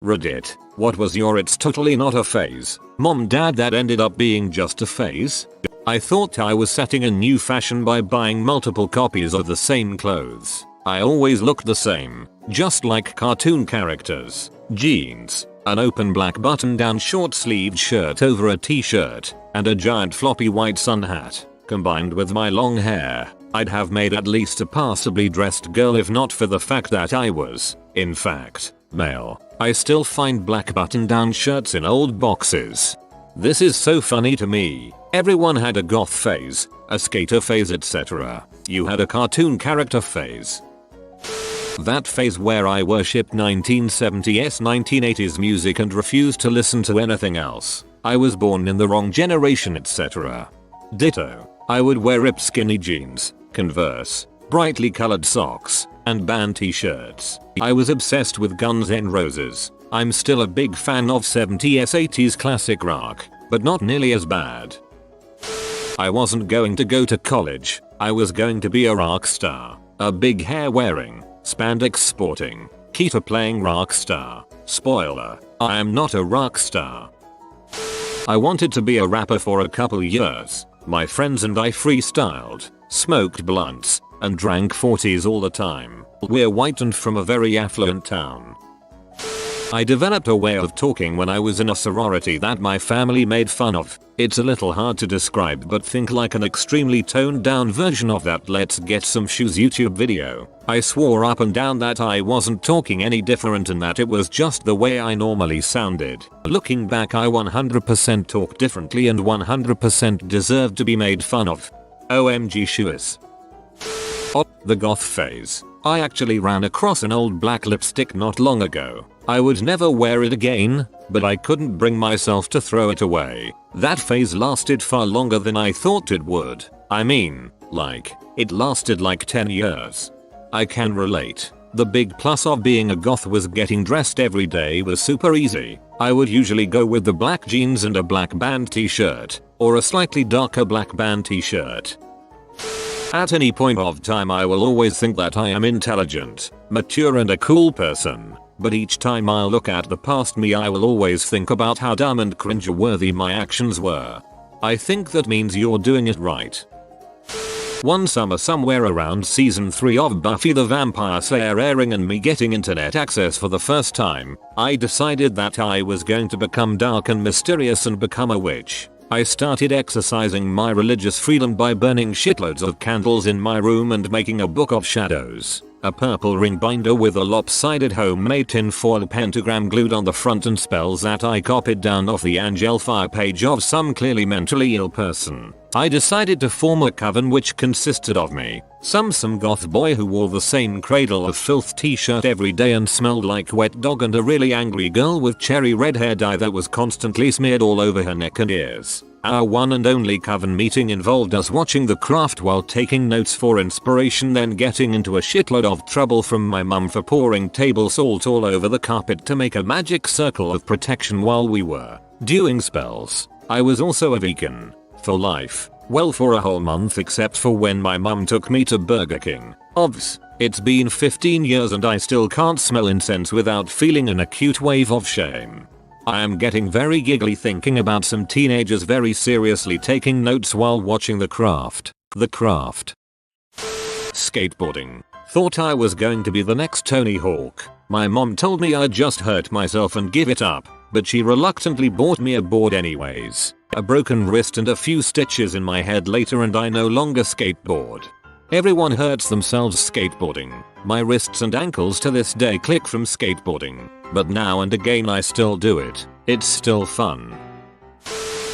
Reddit. What was your "it's totally not a phase"? Mom, dad, that ended up being just a phase? I thought I was setting a new fashion by buying multiple copies of the same clothes. I always looked the same, just like cartoon characters. Jeans, an open black button-down short-sleeved shirt over a t-shirt, and a giant floppy white sun hat. Combined with my long hair, I'd have made at least a passably dressed girl if not for the fact that I was, in fact, male. I still find black button-down shirts in old boxes. This is so funny to me. Everyone had a goth phase, a skater phase, etc. You had a cartoon character phase. That phase where I worshipped 1970s 1980s music and refused to listen to anything else. I was born in the wrong generation, etc. Ditto. I would wear ripped skinny jeans, Converse, brightly colored socks, and band t-shirts. I was obsessed with Guns N' Roses. I'm still a big fan of 70s 80s classic rock, but not nearly as bad. I wasn't going to college. I was going to be a rock star. A big hair wearing, spandex sporting, keto playing rock star. Spoiler, I am not a rock star. I wanted to be a rapper for a couple years. My friends and I freestyled, smoked blunts, and drank 40s all the time. We're white and from a very affluent town. I developed a way of talking when I was in a sorority that my family made fun of. It's a little hard to describe, but think like an extremely toned down version of that "Let's Get Some Shoes" YouTube video. I swore up and down that I wasn't talking any different and that it was just the way I normally sounded. Looking back, I 100% talk differently and 100% deserved to be made fun of. OMG shoes. The goth phase. I actually ran across an old black lipstick not long ago. I would never wear it again, but I couldn't bring myself to throw it away. That phase lasted far longer than I thought it would. I mean, it lasted like 10 years. I can relate. The big plus of being a goth was getting dressed every day was super easy. I would usually go with the black jeans and a black band t-shirt, or a slightly darker black band t-shirt. At any point of time I will always think that I am intelligent, mature and a cool person, but each time I look at the past me I will always think about how dumb and cringe-worthy my actions were. I think that means you're doing it right. One summer somewhere around season 3 of Buffy the Vampire Slayer airing and me getting internet access for the first time, I decided that I was going to become dark and mysterious and become a witch. I started exercising my religious freedom by burning shitloads of candles in my room and making a book of shadows. A purple ring binder with a lopsided homemade tinfoil pentagram glued on the front and spells that I copied down off the Angel Fire page of some clearly mentally ill person. I decided to form a coven which consisted of me, some goth boy who wore the same Cradle of Filth t-shirt every day and smelled like wet dog, and a really angry girl with cherry red hair dye that was constantly smeared all over her neck and ears. Our one and only coven meeting involved us watching The Craft while taking notes for inspiration, then getting into a shitload of trouble from my mum for pouring table salt all over the carpet to make a magic circle of protection while we were doing spells. I was also a vegan. For life. Well, for a whole month except for when my mum took me to Burger King. Obvs. It's been 15 years and I still can't smell incense without feeling an acute wave of shame. I am getting very giggly thinking about some teenagers very seriously taking notes while watching The Craft. The Craft. Skateboarding. Thought I was going to be the next Tony Hawk. My mom told me I'd just hurt myself and give it up, but she reluctantly bought me a board anyways. A broken wrist and a few stitches in my head later and I no longer skateboard. Everyone hurts themselves skateboarding. My wrists and ankles to this day click from skateboarding, but now and again I still do it. It's still fun.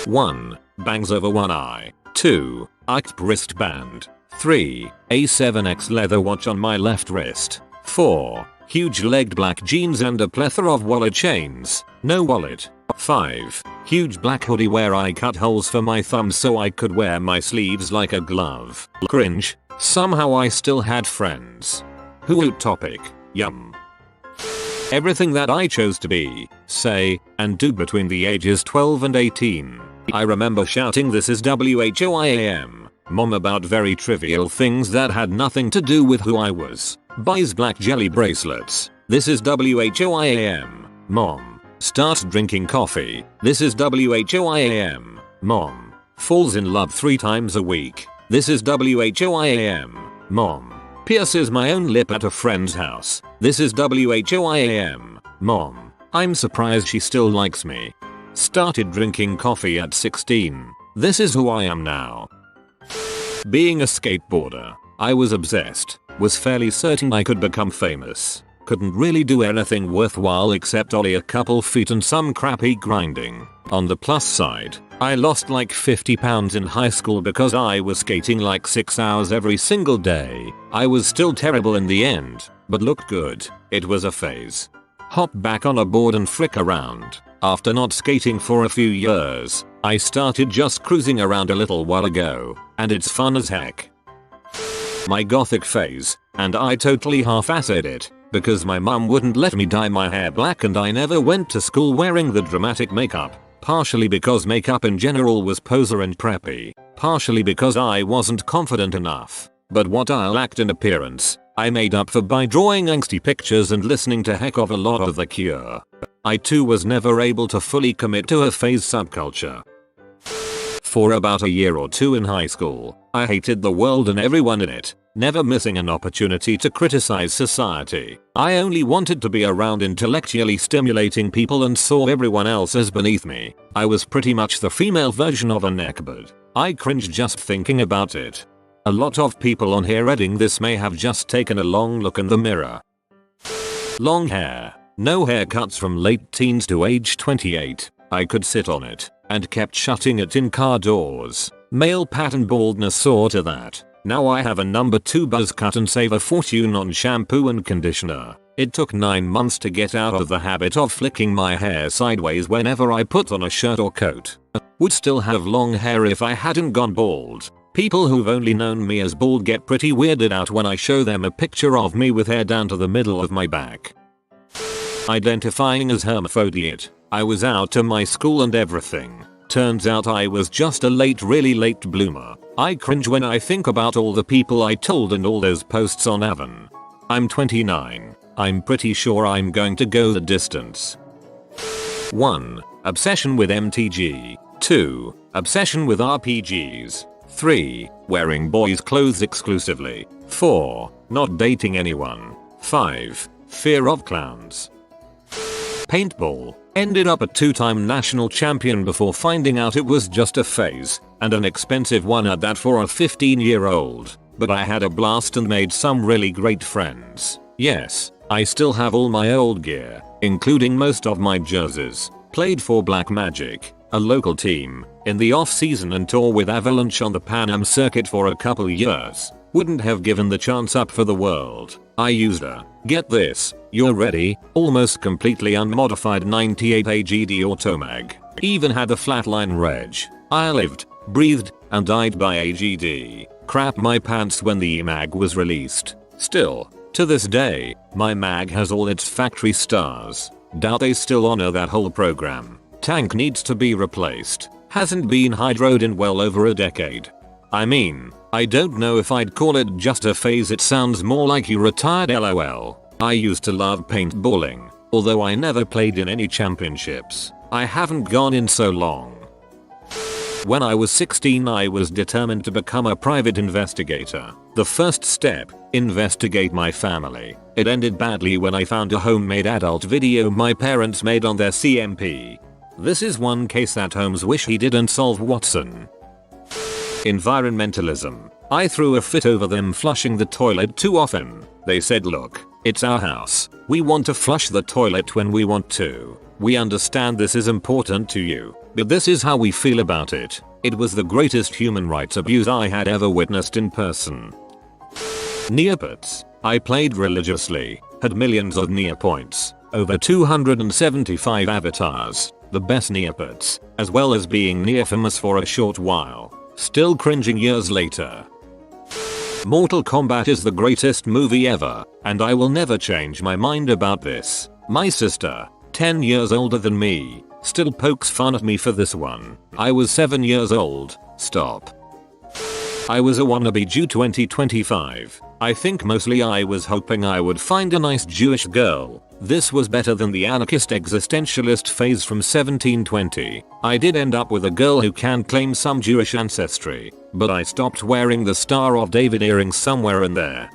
1. Bangs over one eye. 2. Ike wristband. 3. A7X leather watch on my left wrist. 4. Huge-legged black jeans and a plethora of wallet chains. No wallet. 5. Huge black hoodie where I cut holes for my thumbs so I could wear my sleeves like a glove. Cringe. Somehow I still had friends. Hoot topic. Yum. Everything that I chose to be, say, and do between the ages 12 and 18. I remember shouting "This is WHOIAM, Mom" about very trivial things that had nothing to do with who I was. Buys black jelly bracelets. "This is WHOIAM, Mom. Starts drinking coffee. This is WHOIAM. Mom. Falls in love 3 times a week. This is WHOIAM. Mom. Pierces my own lip at a friend's house. This is WHOIAM. Mom. I'm surprised she still likes me. Started drinking coffee at 16. This is who I am now. Being a skateboarder. I was obsessed. Was fairly certain I could become famous. Couldn't really do anything worthwhile except ollie a couple feet and some crappy grinding. On the plus side, I lost like 50 pounds in high school because I was skating like 6 hours every single day. I was still terrible in the end, but looked good. It was a phase. Hop back on a board and frick around. After not skating for a few years, I started just cruising around a little while ago, and it's fun as heck. My gothic phase, and I totally half-assed it, because my mum wouldn't let me dye my hair black and I never went to school wearing the dramatic makeup, partially because makeup in general was poser and preppy, partially because I wasn't confident enough, but what I lacked in appearance, I made up for by drawing angsty pictures and listening to heck of a lot of The Cure. I too was never able to fully commit to a phase subculture. For about a year or two in high school, I hated the world and everyone in it, never missing an opportunity to criticize society. I only wanted to be around intellectually stimulating people and saw everyone else as beneath me. I was pretty much the female version of a neckbeard. I cringe just thinking about it. A lot of people on here reading this may have just taken a long look in the mirror. Long hair. No haircuts from late teens to age 28. I could sit on it and kept shutting it in car doors. Male pattern baldness saw to that. Now I have a number 2 buzz cut and save a fortune on shampoo and conditioner. It took 9 months to get out of the habit of flicking my hair sideways whenever I put on a shirt or coat. Would still have long hair if I hadn't gone bald. People who've only known me as bald get pretty weirded out when I show them a picture of me with hair down to the middle of my back. Identifying as hermaphrodite. I was out to my school and everything. Turns out I was just a really late bloomer. I cringe when I think about all the people I told and all those posts on Avon. I'm 29. I'm pretty sure I'm going to go the distance. 1. Obsession with MTG. 2. Obsession with RPGs. 3. Wearing boys' clothes exclusively. 4. Not dating anyone. 5. Fear of clowns. Paintball. Ended up a 2-time national champion before finding out it was just a phase, and an expensive one at that for a 15-year-old. But I had a blast and made some really great friends. Yes, I still have all my old gear, including most of my jerseys. Played for Black Magic, a local team, in the off-season and tour with Avalanche on the Pan Am circuit for a couple years. Wouldn't have given the chance up for the world. I used a, get this, you're ready, almost completely unmodified 98 AGD Automag. Even had a flatline reg. I lived, breathed, and died by AGD. Crap my pants when the mag was released. Still, to this day, my mag has all its factory stars. Doubt they still honor that whole program. Tank needs to be replaced. Hasn't been hydroed in well over a decade. I mean, I don't know if I'd call it just a phase, it sounds more like you retired lol. I used to love paintballing, although I never played in any championships. I haven't gone in so long. When I was 16 I was determined to become a private investigator. The first step, investigate my family. It ended badly when I found a homemade adult video my parents made on their CMP. This is one case that Holmes wish he didn't solve, Watson. Environmentalism. I threw a fit over them flushing the toilet too often. They said, look, it's our house. We want to flush the toilet when we want to. We understand this is important to you, but this is how we feel about it. It was the greatest human rights abuse I had ever witnessed in person. Neopets. I played religiously, had millions of Neo points, over 275 avatars, the best Neopets, as well as being Neophamous for a short while. Still cringing years later. Mortal Kombat is the greatest movie ever, and I will never change my mind about this. My sister, 10 years older than me, still pokes fun at me for this one. I was 7 years old, stop. I was a wannabe Jew 2025. I think mostly I was hoping I would find a nice Jewish girl. This was better than the anarchist existentialist phase from 1720. I did end up with a girl who can claim some Jewish ancestry, but I stopped wearing the Star of David earrings somewhere in there.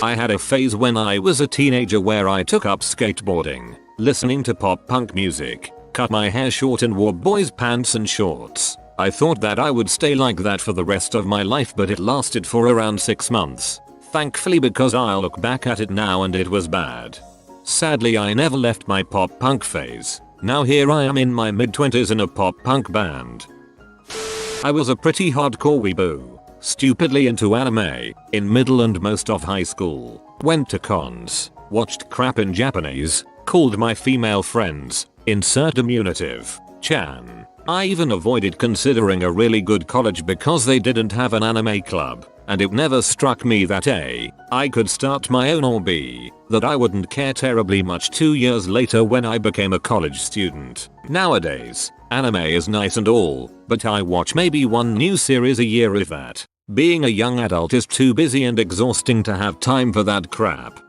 I had a phase when I was a teenager where I took up skateboarding, listening to pop punk music, cut my hair short and wore boys pants and shorts. I thought that I would stay like that for the rest of my life, but it lasted for around 6 months. Thankfully, because I'll look back at it now and it was bad. Sadly, I never left my pop punk phase. Now here I am in my mid-20s in a pop punk band. I was a pretty hardcore weeboo, stupidly into anime, in middle and most of high school. Went to cons, watched crap in Japanese, called my female friends, insert diminutive, chan. I even avoided considering a really good college because they didn't have an anime club, and it never struck me that A, I could start my own, or B, that I wouldn't care terribly much 2 years later when I became a college student. Nowadays, anime is nice and all, but I watch maybe one new series a year if that. Being a young adult is too busy and exhausting to have time for that crap.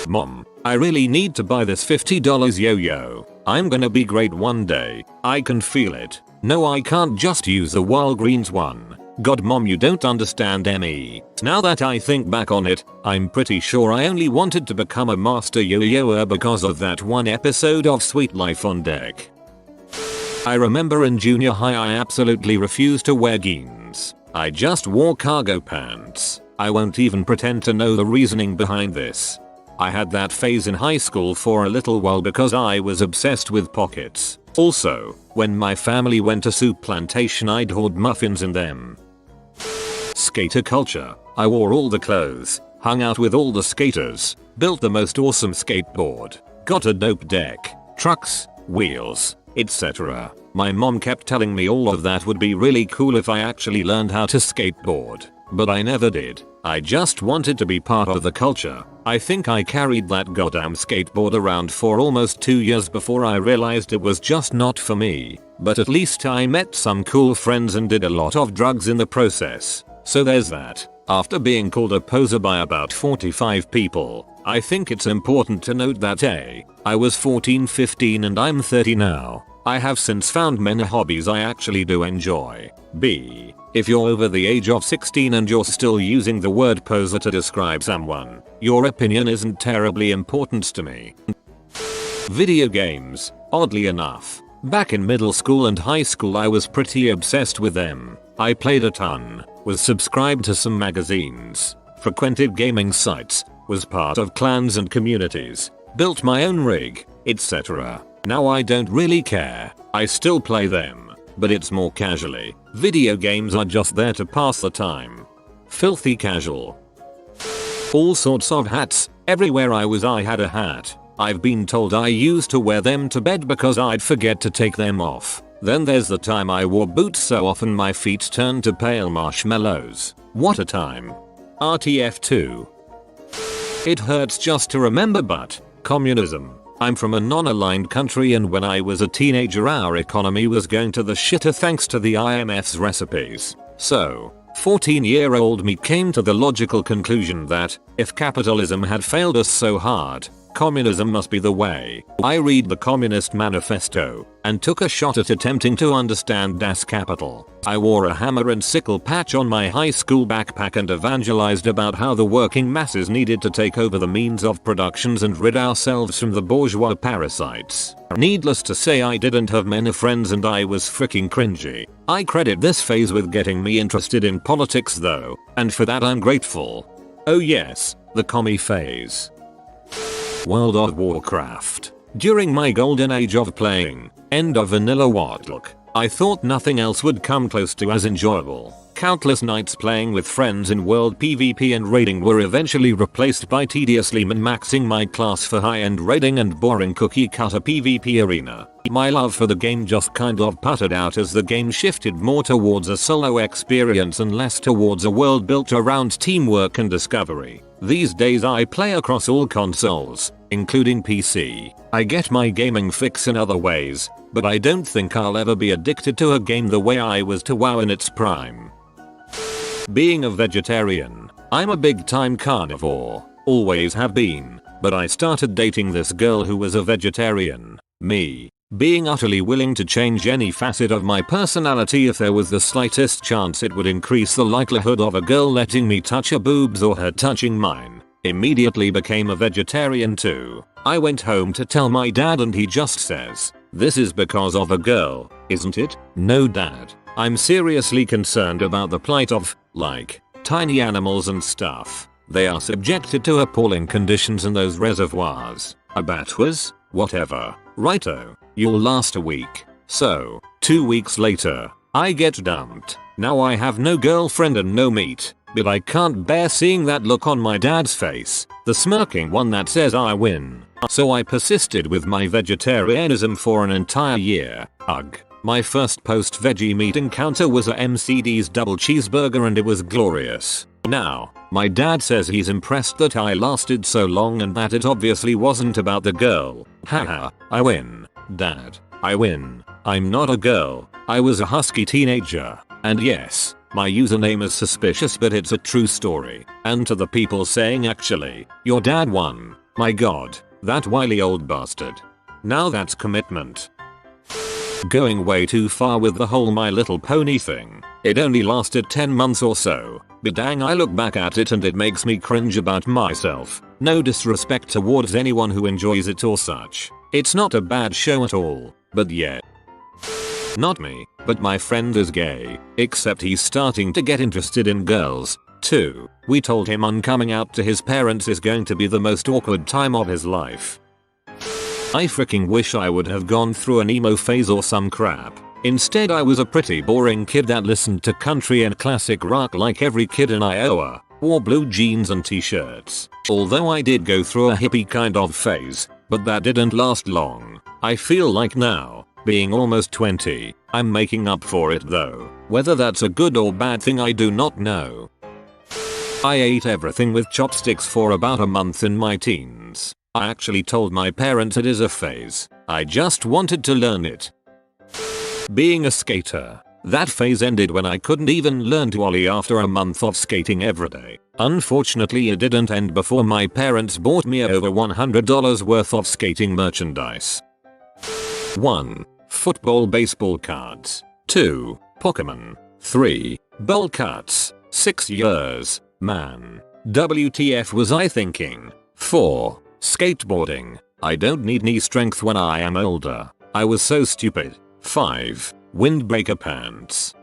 Mom, I really need to buy this $50 yo-yo. I'm gonna be great one day. I can feel it. No, I can't just use the Walgreens one. God, Mom, you don't understand me. Now that I think back on it, I'm pretty sure I only wanted to become a master yo-yoer because of that one episode of Sweet Life on Deck. I remember in junior high I absolutely refused to wear jeans. I just wore cargo pants. I won't even pretend to know the reasoning behind this. I had that phase in high school for a little while because I was obsessed with pockets. Also, when my family went to Soup Plantation, I'd hoard muffins in them. Skater culture. I wore all the clothes, hung out with all the skaters, built the most awesome skateboard, got a dope deck, trucks, wheels, etc. My mom kept telling me all of that would be really cool if I actually learned how to skateboard, but I never did. I just wanted to be part of the culture. I think I carried that goddamn skateboard around for almost 2 years before I realized it was just not for me, but at least I met some cool friends and did a lot of drugs in the process. So there's that. After being called a poser by about 45 people, I think it's important to note that A, I was 14-15 and I'm 30 now. I have since found many hobbies I actually do enjoy. B, if you're over the age of 16 and you're still using the word poser to describe someone, your opinion isn't terribly important to me. Video games. Oddly enough, back in middle school and high school I was pretty obsessed with them. I played a ton, was subscribed to some magazines, frequented gaming sites, was part of clans and communities, built my own rig, etc. Now I don't really care. I still play them, but it's more casually. Video games are just there to pass the time. Filthy casual. All sorts of hats. Everywhere I was I had a hat. I've been told I used to wear them to bed because I'd forget to take them off. Then there's the time I wore boots so often my feet turned to pale marshmallows. What a time. RTF2. It hurts just to remember, but communism. I'm from a non-aligned country and when I was a teenager our economy was going to the shitter thanks to the IMF's recipes. So, 14-year-old me came to the logical conclusion that, if capitalism had failed us so hard, communism must be the way. I read the Communist Manifesto and took a shot at attempting to understand Das Kapital. I wore a hammer and sickle patch on my high school backpack and evangelized about how the working masses needed to take over the means of productions and rid ourselves from the bourgeois parasites. Needless to say I didn't have many friends and I was freaking cringy. I credit this phase with getting me interested in politics though, and for that I'm grateful. Oh yes, the commie phase. World of Warcraft. During my golden age of playing, end of vanilla Warlock, I thought nothing else would come close to as enjoyable. Countless nights playing with friends in world PvP and raiding were eventually replaced by tediously min-maxing my class for high-end raiding and boring cookie-cutter PvP arena. My love for the game just kind of puttered out as the game shifted more towards a solo experience and less towards a world built around teamwork and discovery. These days I play across all consoles, including PC. I get my gaming fix in other ways, but I don't think I'll ever be addicted to a game the way I was to WoW in its prime. Being a vegetarian, I'm a big time carnivore, always have been, but I started dating this girl who was a vegetarian. Me, being utterly willing to change any facet of my personality if there was the slightest chance it would increase the likelihood of a girl letting me touch her boobs or her touching mine, immediately became a vegetarian too. I went home to tell my dad and he just says, "This is because of a girl, isn't it?" No dad, I'm seriously concerned about the plight of, like, tiny animals and stuff. They are subjected to appalling conditions in those reservoirs. Abattoirs? Whatever. Righto. You'll last a week. So, 2 weeks later, I get dumped. Now I have no girlfriend and no meat, but I can't bear seeing that look on my dad's face, the smirking one that says I win. So I persisted with my vegetarianism for an entire year. Ugh. My first post-veggie meat encounter was a McD's double cheeseburger and it was glorious. Now, my dad says he's impressed that I lasted so long and that it obviously wasn't about the girl. Haha, I win. Dad, I win. I'm not a girl. I was a husky teenager. And yes, my username is suspicious but it's a true story. And to the people saying actually, your dad won. My god, that wily old bastard. Now that's commitment. Going way too far with the whole My Little Pony thing. It only lasted 10 months or so, but dang I look back at it and it makes me cringe about myself. No disrespect towards anyone who enjoys it or such. It's not a bad show at all, but yeah. Not me, but my friend is gay, except he's starting to get interested in girls, too. We told him on coming out to his parents is going to be the most awkward time of his life. I freaking wish I would have gone through an emo phase or some crap. Instead I was a pretty boring kid that listened to country and classic rock like every kid in Iowa, wore blue jeans and t-shirts. Although I did go through a hippie kind of phase, but that didn't last long. I feel like now, being almost 20, I'm making up for it though. Whether that's a good or bad thing I do not know. I ate everything with chopsticks for about a month in my teens. I actually told my parents it is a phase. I just wanted to learn it. Being a skater. That phase ended when I couldn't even learn to ollie after a month of skating every day. Unfortunately it didn't end before my parents bought me over $100 worth of skating merchandise. 1. Football baseball cards. 2. Pokemon. 3. Bowl cuts. 6 years. Man. WTF was I thinking? 4. Skateboarding. I don't need knee strength when I am older. I was so stupid. 5. Windbreaker pants.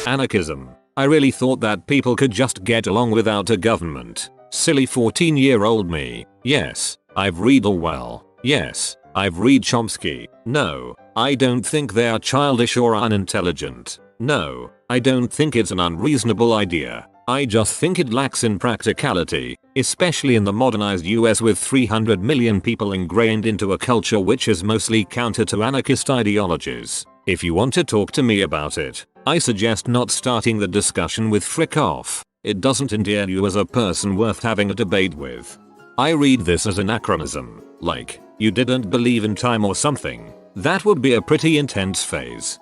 Anarchism. I really thought that people could just get along without a government. Silly 14-year-old me. Yes, I've read Orwell. Yes, I've read Chomsky. No, I don't think they are childish or unintelligent. No, I don't think it's an unreasonable idea. I just think it lacks in practicality, especially in the modernized US with 300 million people ingrained into a culture which is mostly counter to anarchist ideologies. If you want to talk to me about it, I suggest not starting the discussion with frick off. It doesn't endear you as a person worth having a debate with. I read this as anachronism, like, you didn't believe in time or something. That would be a pretty intense phase.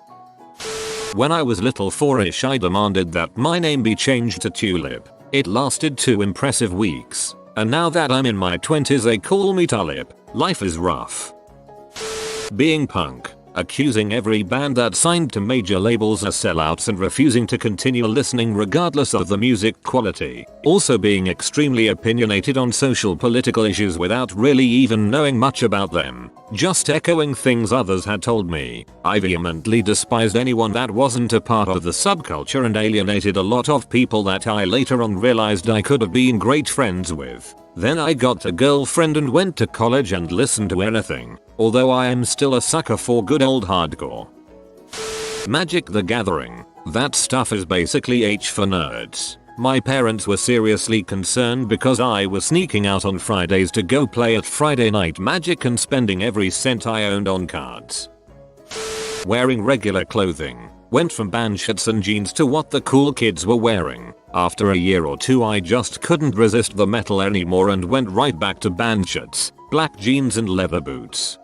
When I was little 4-ish I demanded that my name be changed to Tulip. It lasted 2 impressive weeks. And now that I'm in my 20s they call me Tulip. Life is rough. Being punk. Accusing every band that signed to major labels as sellouts and refusing to continue listening regardless of the music quality. Also being extremely opinionated on social political issues without really even knowing much about them. Just echoing things others had told me. I vehemently despised anyone that wasn't a part of the subculture and alienated a lot of people that I later on realized I could have been great friends with. Then I got a girlfriend and went to college and listened to anything, although I am still a sucker for good old hardcore. Magic the Gathering. That stuff is basically H for nerds. My parents were seriously concerned because I was sneaking out on Fridays to go play at Friday Night Magic and spending every cent I owned on cards. Wearing regular clothing. Went from band shirts and jeans to what the cool kids were wearing. After a year or two I just couldn't resist the metal anymore and went right back to band shirts, black jeans and leather boots.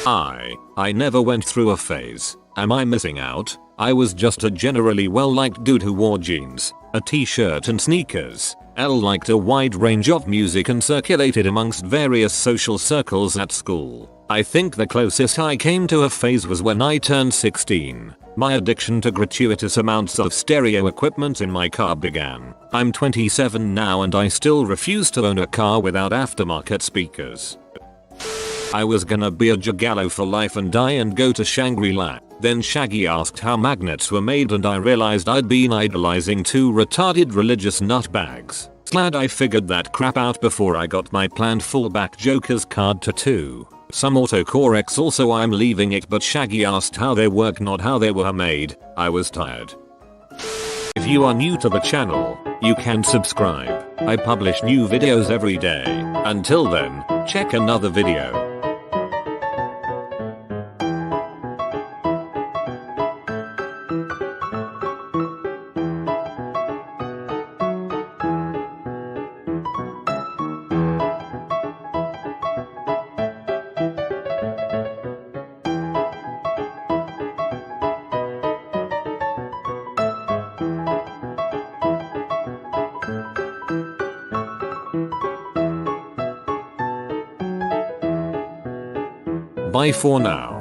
I never went through a phase. Am I missing out? I was just a generally well-liked dude who wore jeans, a t-shirt and sneakers. L liked a wide range of music and circulated amongst various social circles at school. I think the closest I came to a phase was when I turned 16. My addiction to gratuitous amounts of stereo equipment in my car began. I'm 27 now and I still refuse to own a car without aftermarket speakers. I was gonna be a Juggalo for life and die and go to Shangri-La. Then Shaggy asked how magnets were made and I realized I'd been idolizing two retarded religious nutbags. Glad I figured that crap out before I got my planned fullback Joker's card tattoo. Some autocorrects also I'm leaving it, but Shaggy asked how they work, not how they were made. I was tired. If you are new to the channel, you can subscribe. I publish new videos every day. Until then, check another video. Bye for now.